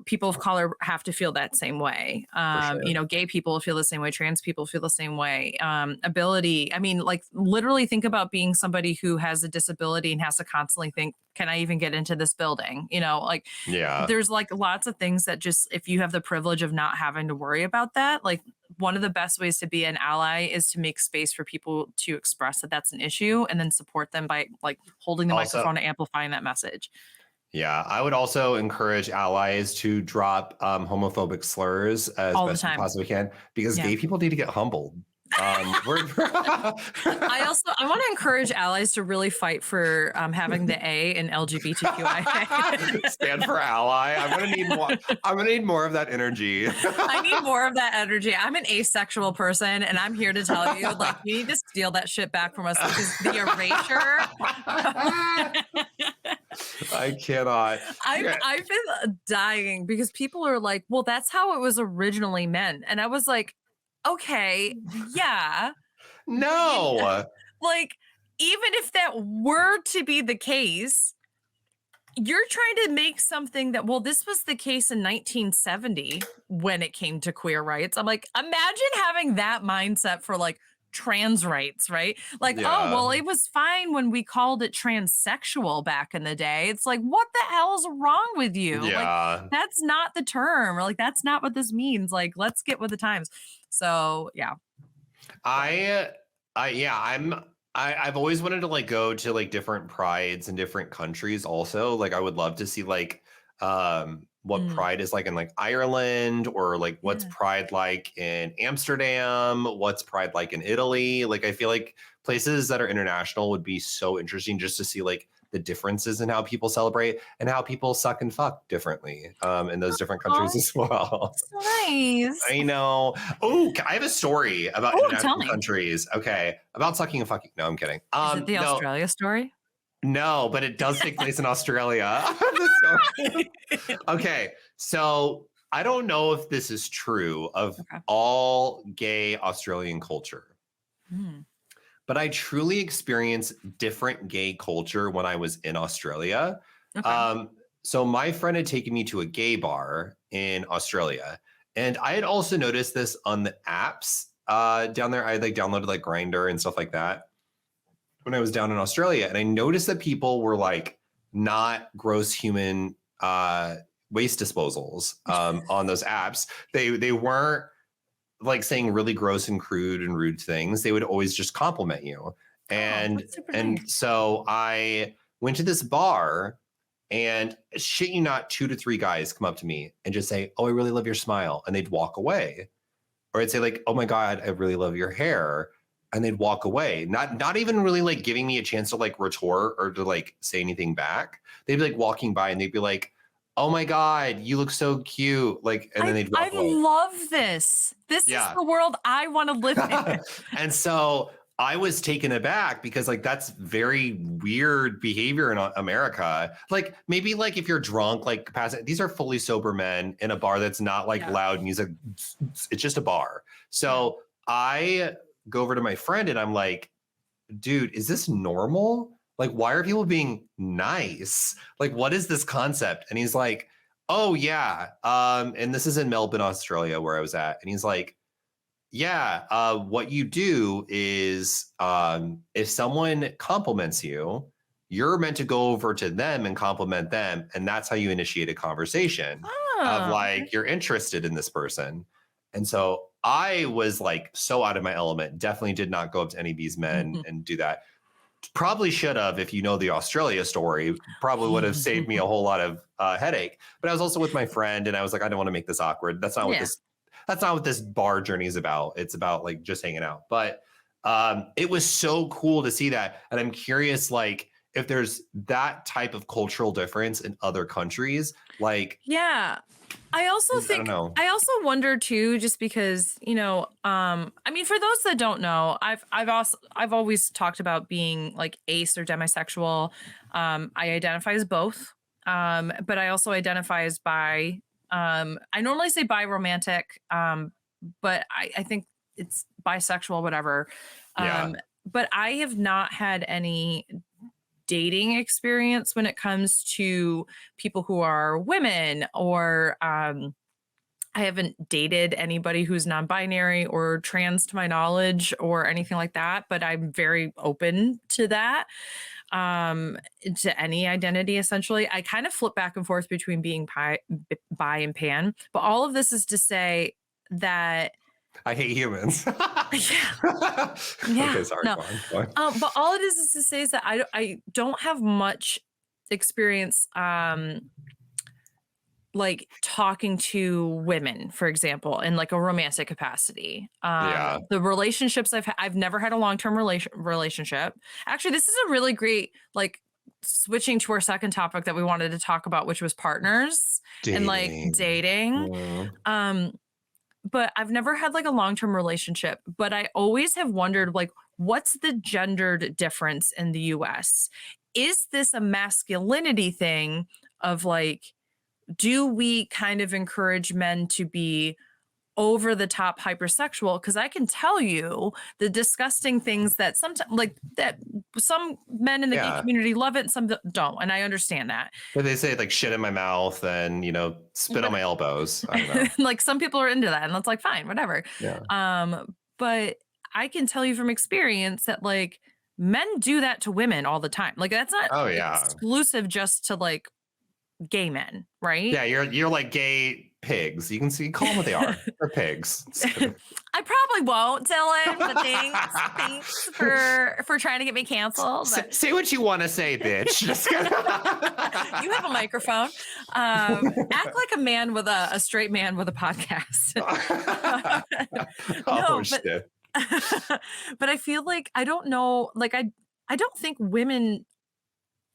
people of color have to feel that same way. for sure. Gay people feel the same way, trans people feel the same way. Ability, I mean, like literally think about being somebody who has a disability and has to constantly think, can I even get into this building? Like Yeah. there's like lots of things that just if you have the privilege of not having to worry about that, like one of the best ways to be an ally is to make space for people to express that that's an issue and then support them by like holding the Also, microphone and amplifying that message yeah, I would also encourage allies to drop homophobic slurs as all the best we time. possibly can because Yeah. gay people need to get humbled. We're I want to encourage allies to really fight for having the A in LGBTQIA. stand for ally. I'm gonna need more. I'm gonna need more of that energy. I need more of that energy. I'm an asexual person, and I'm here to tell you, like, you need to steal that shit back from us because the erasure. I cannot. Yeah. I've been dying because people are like, well, that's how it was originally meant. And I was like, okay, yeah. No. Like, even if that were to be the case, you're trying to make something that, well, this was the case in 1970 when it came to queer rights. I'm like, imagine having that mindset for like trans rights, right? Like, oh, Yeah. well, it was fine when we called it transsexual back in the day. It's like, what the hell's wrong with you? Like, Yeah. that's not the term, or like, that's not what this means. Like, let's get with the times. So, yeah. I, yeah, I've always wanted to like go to like different prides in different countries also. Like I would love to see like what Mm, pride is like in like Ireland, or like what's yeah. pride like in Amsterdam, what's pride like in Italy. Like I feel like places that are international would be so interesting just to see like the differences in how people celebrate and how people suck and fuck differently in those different countries Oh, as well. so nice. I know. Oh, I have a story about Oh, tell international me. countries. Okay, about sucking and fucking. No, I'm kidding. Is it the No, Australia story? no, but it does take place in Australia. So- okay, so I don't know if this is true of Okay. all gay Australian culture, Hmm. but I truly experienced different gay culture when I was in Australia. Okay. Um, so my friend had taken me to a gay bar in Australia, and I had also noticed this on the apps down there. I had like downloaded like Grinder and stuff like that when I was down in Australia, and I noticed that people were like not gross human waste disposals on those apps. They weren't like saying really gross and crude and rude things. They would always just compliment you. Oh, And that's super and nice. so I went to this bar and shit you not, 2 to 3 guys come up to me and just say, "Oh, I really love your smile." And they'd walk away. Or I'd say like, "Oh my God, I really love your hair." And they'd walk away. Not even really like giving me a chance to like retort or to like say anything back. They'd be like walking by and they'd be like, "Oh my God, you look so cute." Like, and then they'd I walk away. love this. This is Yeah. the world I want to live in. And so I was taken aback because like that's very weird behavior in America. Like maybe like if you're drunk, like these are fully sober men in a bar that's not like Yeah. loud music. It's just a bar. Yeah. So I go over to my friend and I'm like, dude, is this normal? Like, why are people being nice? Like, what is this concept? And he's like, oh yeah. And this is in Melbourne, Australia, where I was at. And he's like, yeah, what you do is if someone compliments you, you're meant to go over to them and compliment them. And that's how you initiate a conversation of Oh, okay. like, you're interested in this person. And so I was like so out of my element, definitely did not go up to any of these men and do that. Probably should have, if you know the Australia story, probably would have saved me a whole lot of headache. But I was also with my friend and I was like, I don't want to make this awkward. Yeah. That's not what this bar journey is about. It's about like just hanging out. But it was so cool to see that. And I'm curious, like, if there's that type of cultural difference in other countries, like, Yeah. I also I don't think know. I also wonder too, just because, I mean, for those that don't know, I've always talked about being like ace or demisexual. I identify as both. But I also identify as bi. I normally say bi romantic, but I think it's bisexual, whatever. Yeah. But I have not had any dating experience when it comes to people who are women or I haven't dated anybody who's non-binary or trans to my knowledge or anything like that, but I'm very open to that, to any identity essentially. I kind of flip back and forth between being bi and pan, but all of this is to say that I hate humans. yeah, yeah, Okay, sorry. no. Go on, go on. But all it is to say is that I don't have much experience like talking to women, for example, in like a romantic capacity. Yeah. The relationships I've never had a long-term relationship. Actually, this is a really great like switching to our second topic that we wanted to talk about, which was partners and like Dating. dating. Mm. But I've never had like a long-term relationship, but I always have wondered like what's the gendered difference in the US? Is this a masculinity thing of like do we kind of encourage men to be over the top hypersexual? Because I can tell you the disgusting things that sometimes like that some men in the gay Yeah. community love it and some don't, and I understand that. But they say like shit in my mouth and, spit on But my elbows. I don't know. like some people are into that and that's like fine, whatever. Yeah. But I can tell you from experience that like men do that to women all the time. Like that's not Oh yeah. exclusive just to like gay men, right? Yeah, you're like gay pigs. You can see call them what they are. They're pigs. Just kidding. I probably won't, Dylan, but thanks for trying to get me canceled. But Say what you want to say, bitch. Just kidding. you have a microphone. Act like a man with a straight man with a podcast. Oh No, shit. but I feel like I don't know, like I don't think women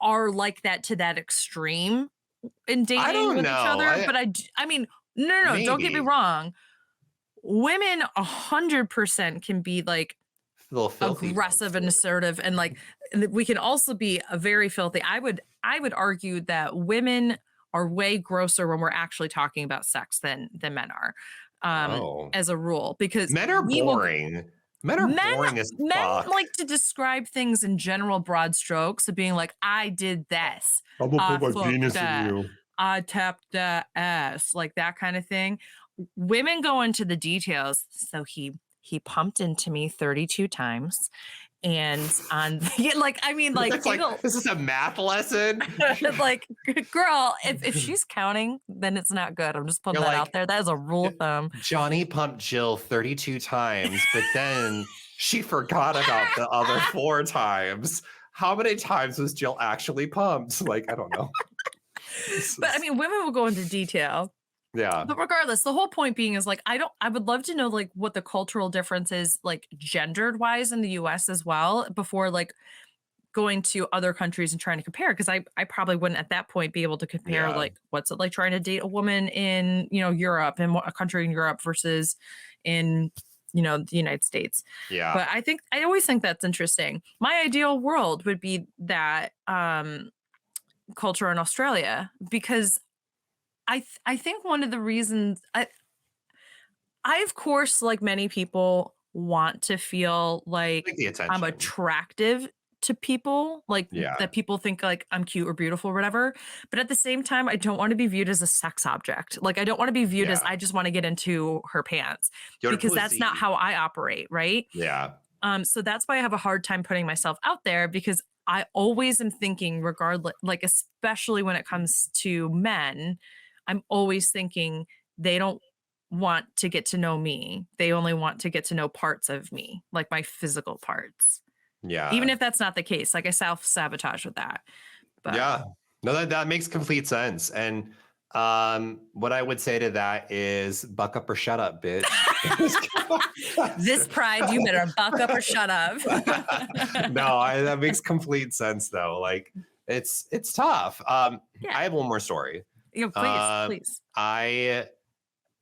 are like that to that extreme in I dating don't with each know. other, but I mean, no, don't get me Maybe wrong. Women 100% can be like little filthy aggressive and monster. assertive, and like we can also be a very filthy. I would argue that women are way grosser when we're actually talking about sex than men are, Oh, as a rule, because men are we will boring. Men are men boring as men fuck. like to describe things in general broad strokes of being like, I did this, I'm gonna I put my fucked penis in that, you. I tapped that ass, like that kind of thing. Women go into the details. So he pumped into me 32 times. And on yeah, like, I mean, like, It's like, it'll is this a math lesson? like, girl, if she's counting, then it's not good. I'm just putting You're that out like, there. That is a rule of thumb. Johnny pumped Jill 32 times, but then she forgot about the other 4 times. How many times was Jill actually pumped? Like, I don't know. But I mean, women will go into detail. Yeah. But regardless, the whole point being is like, I would love to know like what the cultural difference is like gendered wise in the US as well before like going to other countries and trying to compare, because I probably wouldn't at that point be able to compare Yeah. like what's it like trying to date a woman in, Europe, and a country in Europe versus in, the United States. Yeah. But I always think that's interesting. My ideal world would be that culture in Australia, because I think one of the reasons I of course, like many people, want to feel like Like the I'm attention. attractive to people, like Yeah. that people think like I'm cute or beautiful or whatever. But at the same time, I don't want to be viewed as a sex object. Like I don't want to be viewed as Yeah. I just want to get into her pants, Your because that's not pussy. how I operate, right? Yeah. So that's why I have a hard time putting myself out there, because I always am thinking, regardless, like especially when it comes to men, I'm always thinking they don't want to get to know me. They only want to get to know parts of me, like my physical parts. Even Yeah. if that's not the case, like I self-sabotage with that. But Yeah. No, that makes complete sense. And what I would say to that is buck up or shut up, bitch. this pride, you better buck up or shut up. No, that makes complete sense though. Like it's tough. Yeah. I have one more story. Please, Uh, please.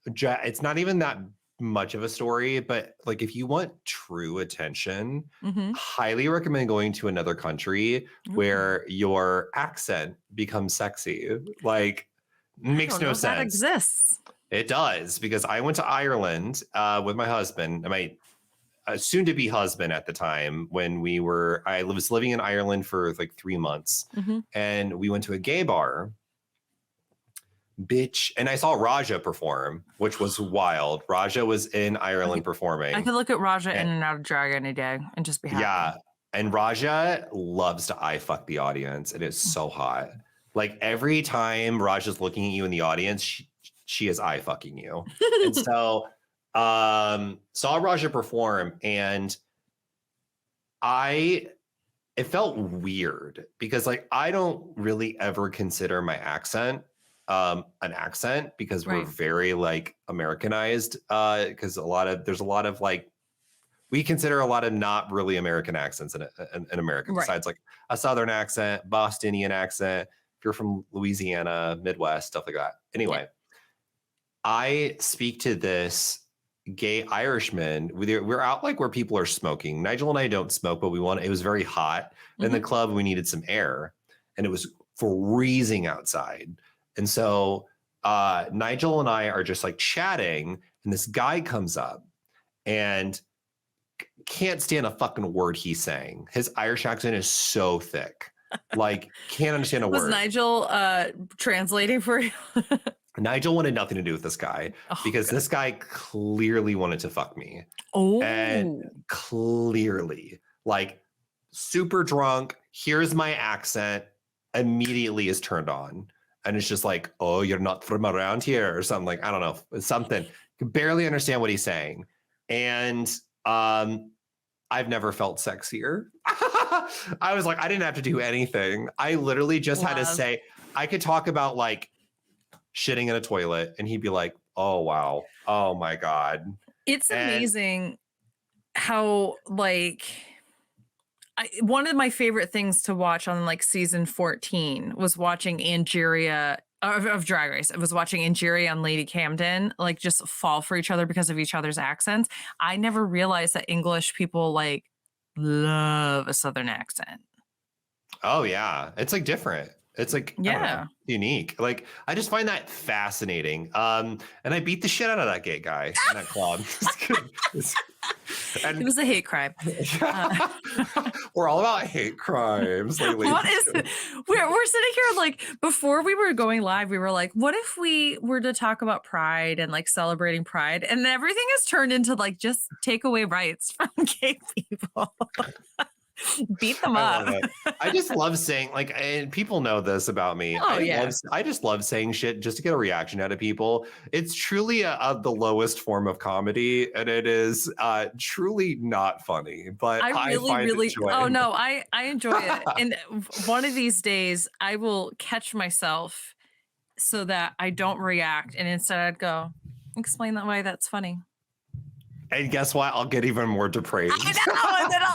it's not even that much of a story, but like if you want true attention, Hmm. highly recommend going to another country where your accent becomes sexy. Like I makes don't no know if that sense. exists. It does, because I went to Ireland with my husband, my soon to be husband at the time, when I was living in Ireland for like 3 months, Hmm. and we went to a gay bar, bitch. And I saw Raja perform, which was wild. Raja was in Ireland I performing. could look at Raja And in and out of drag any day and just be happy. yeah. And Raja loves to eye fuck the audience. It is so hot. Like every time Raja's looking at you in the audience, she is eye fucking you. And so saw Raja perform, and it felt weird because like I don't really ever consider my accent an accent, because we're Right. very like Americanized, because there's a lot of like we consider a lot of not really American accents in America, Right. besides like a Southern accent, Bostonian accent, if you're from Louisiana, Midwest, stuff like that. Anyway, I speak to this gay Irishman. We're out like where people are smoking. Nigel and I don't smoke, but it was very hot in the Mhm. club. We needed some air, and it was freezing outside. And so Nigel and I are just like chatting, and this guy comes up and can't stand a fucking word he's saying. His Irish accent is so thick. Like, can't understand a Was word. Nigel translating for you? Nigel wanted nothing to do with this guy, Oh, because good. this guy clearly wanted to fuck me. And Oh, clearly, like, super drunk, here's my accent, immediately is turned on. And it's just like, oh, you're not from around here, or something. Like, I don't know, something. Could barely understand what he's saying. And I've never felt sexier. I was like, I didn't have to do anything. I literally just had to love. say, I could talk about like shitting in a toilet, and he'd be like, oh, wow. Oh, my God. It's And amazing how like one of my favorite things to watch on like season 14 was watching Angeria of Drag Race. I was watching Angeria and Lady Camden like just fall for each other because of each other's accents. I never realized that English people like love a Southern accent. Oh yeah, it's like different. It's like I don't know, Yeah. unique. Like I just find that fascinating. And I beat the shit out of that gay guy in that club. It And was a hate crime. we're all about hate crimes lately. What is it? We're sitting here like before we were going live, we were like, what if we were to talk about pride and like celebrating pride? And everything has turned into like just take away rights from gay people. Beat them I up. love it. I just love saying like, and people know this about me. Oh yeah. I just love saying shit just to get a reaction out of people. It's truly the lowest form of comedy, and it is truly not funny. But I really, find really, it joy. oh no, I enjoy it. And one of these days I will catch myself so that I don't react. And instead I'd go, explain that why that's funny. And guess what? I'll get even more depraved. I know.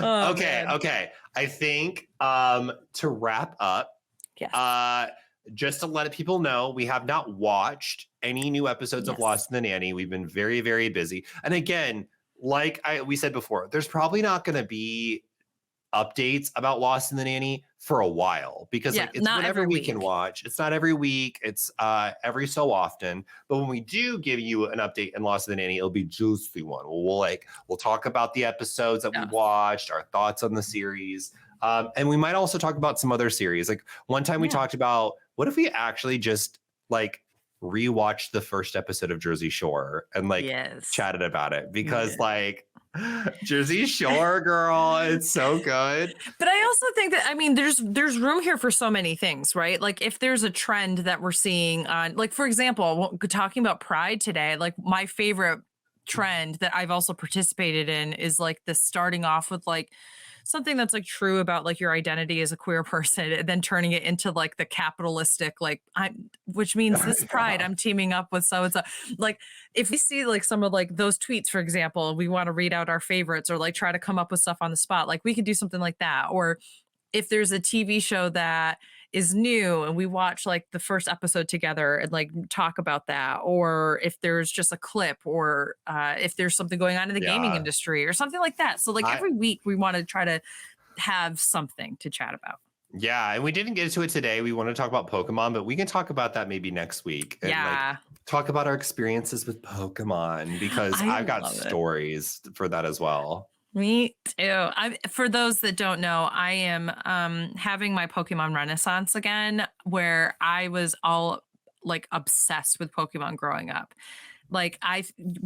Oh, Okay. man. Okay. I think to wrap up, Yes. just to let people know, we have not watched any new episodes of Yes. Lost in the Nanny. We've been very, very busy. And again, like we said before, there's probably not going to be updates about Lost in the Nanny for a while because Yeah, like it's not whenever every we can week. watch. It's not every week. It's every so often. But when we do give you an update in Lost in the Nanny, it'll be juicy one. We'll talk about the episodes that we Yeah. watched, our thoughts on the series. And we might also talk about some other series. Like one time we Yeah. talked about what if we actually just like rewatched the first episode of Jersey Shore and like Yes. chatted about it because Yeah. like Jersey Shore, girl, it's so good. But I also think that, I mean, there's room here for so many things, right? Like if there's a trend that we're seeing on, like, for example, talking about pride today, like my favorite trend that I've also participated in is like this starting off with like something that's like true about like your identity as a queer person and then turning it into like the capitalistic like which means this pride I'm teaming up with so and so. Like if we see like some of like those tweets, for example, we want to read out our favorites or like try to come up with stuff on the spot, like we could do something like that. Or if there's a TV show that is new and we watch like the first episode together and like talk about that, or if there's just a clip, or if there's something going on in the gaming Yeah. industry or something like that. So like every week we want to try to have something to chat about. Yeah, and we didn't get to it today. We want to talk about Pokemon, but we can talk about that maybe next week. And Yeah. like talk about our experiences with Pokemon because I've got love it. stories for that as well. Me too. For those that don't know, I am having my Pokemon Renaissance again, where I was all like obsessed with Pokemon growing up. Like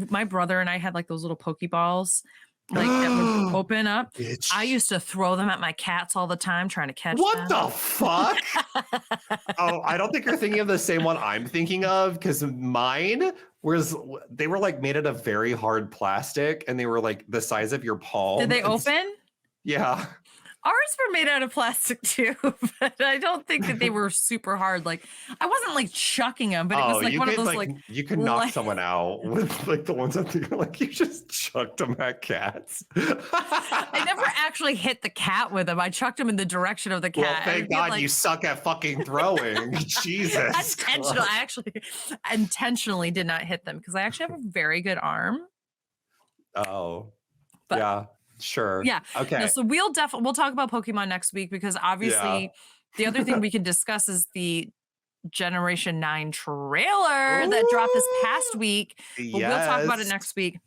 my brother and I had like those little Pokeballs, like that would open up. Bitch. I used to throw them at my cats all the time, trying to catch What them. the fuck? Oh, I don't think you're thinking of the same one I'm thinking of because mine they were like made out of very hard plastic and they were like the size of your palm. Did they open? Yeah. Ours were made out of plastic too, but I don't think that they were super hard. Like I wasn't like chucking them, but it was like one of those like you could knock someone out with like the ones that think like you just chucked them at cats. I never actually hit the cat with them. I chucked them in the direction of the cat. Well, thank God you suck at fucking throwing. Jesus. Intentional. I actually intentionally did not hit them because I actually have a very good arm. Oh, but, yeah. Sure. Yeah. Okay. No, so we'll talk about Pokemon next week because obviously the other thing we can discuss is the Generation 9 trailer that dropped this past week. But we'll talk about it next week.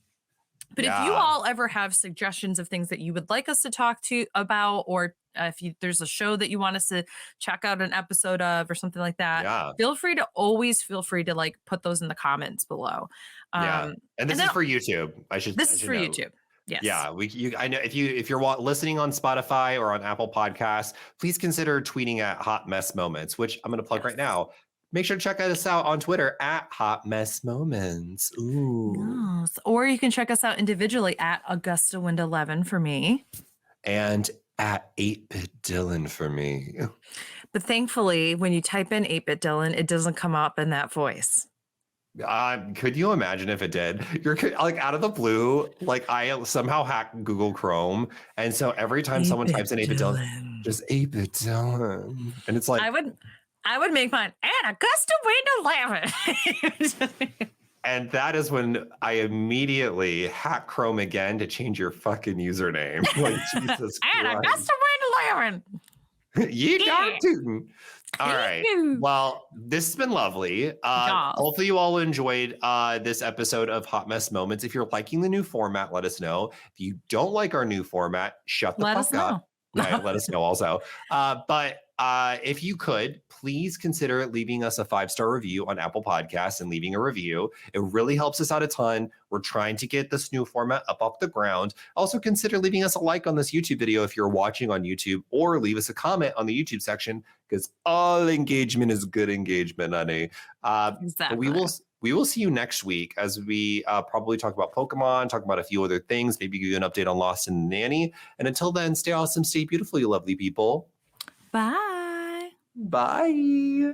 But if you all ever have suggestions of things that you would like us to talk to about, or if there's a show that you want us to check out an episode of or something like that, feel free to like put those in the comments below. And this is for YouTube. This is for YouTube. Yes. Yeah, I know if you're listening on Spotify or on Apple Podcasts, please consider tweeting at Hot Mess Moments, which I'm going to plug right now. Make sure to check us out on Twitter at Hot Mess Moments. Ooh. Yes. Or you can check us out individually at Augusta Wind 11 for me. And at 8-Bit Dylan for me. But thankfully, when you type in 8-Bit Dylan, it doesn't come up in that voice. Could you imagine if it did? You're like out of the blue, like I somehow hacked Google Chrome, and so every time someone 8-bit types in 8-bit Dylan, Dylan. just 8-bit Dylan, and it's I like, would I would make mine and a custom Windows 11. and that is when I immediately hack Chrome again to change your fucking username. Like Jesus And a Christ. custom Windows 11. You Yeah. darn tootin'. All right. Ew. Well, this has been lovely. Yeah. Hopefully you all enjoyed this episode of Hot Mess Moments. If you're liking the new format, let us know. If you don't like our new format, shut the Let fuck us up. know. Yeah, let us know also. But if you could, please consider leaving us a 5-star review on Apple Podcasts and leaving a review. It really helps us out a ton. We're trying to get this new format up off the ground. Also, consider leaving us a like on this YouTube video if you're watching on YouTube, or leave us a comment on the YouTube section, because all engagement is good engagement, honey. But Exactly. we will see you next week as we probably talk about Pokemon, talk about a few other things, maybe give you an update on Lost and Nanny. And until then, stay awesome, stay beautiful, you lovely people. Bye. Bye.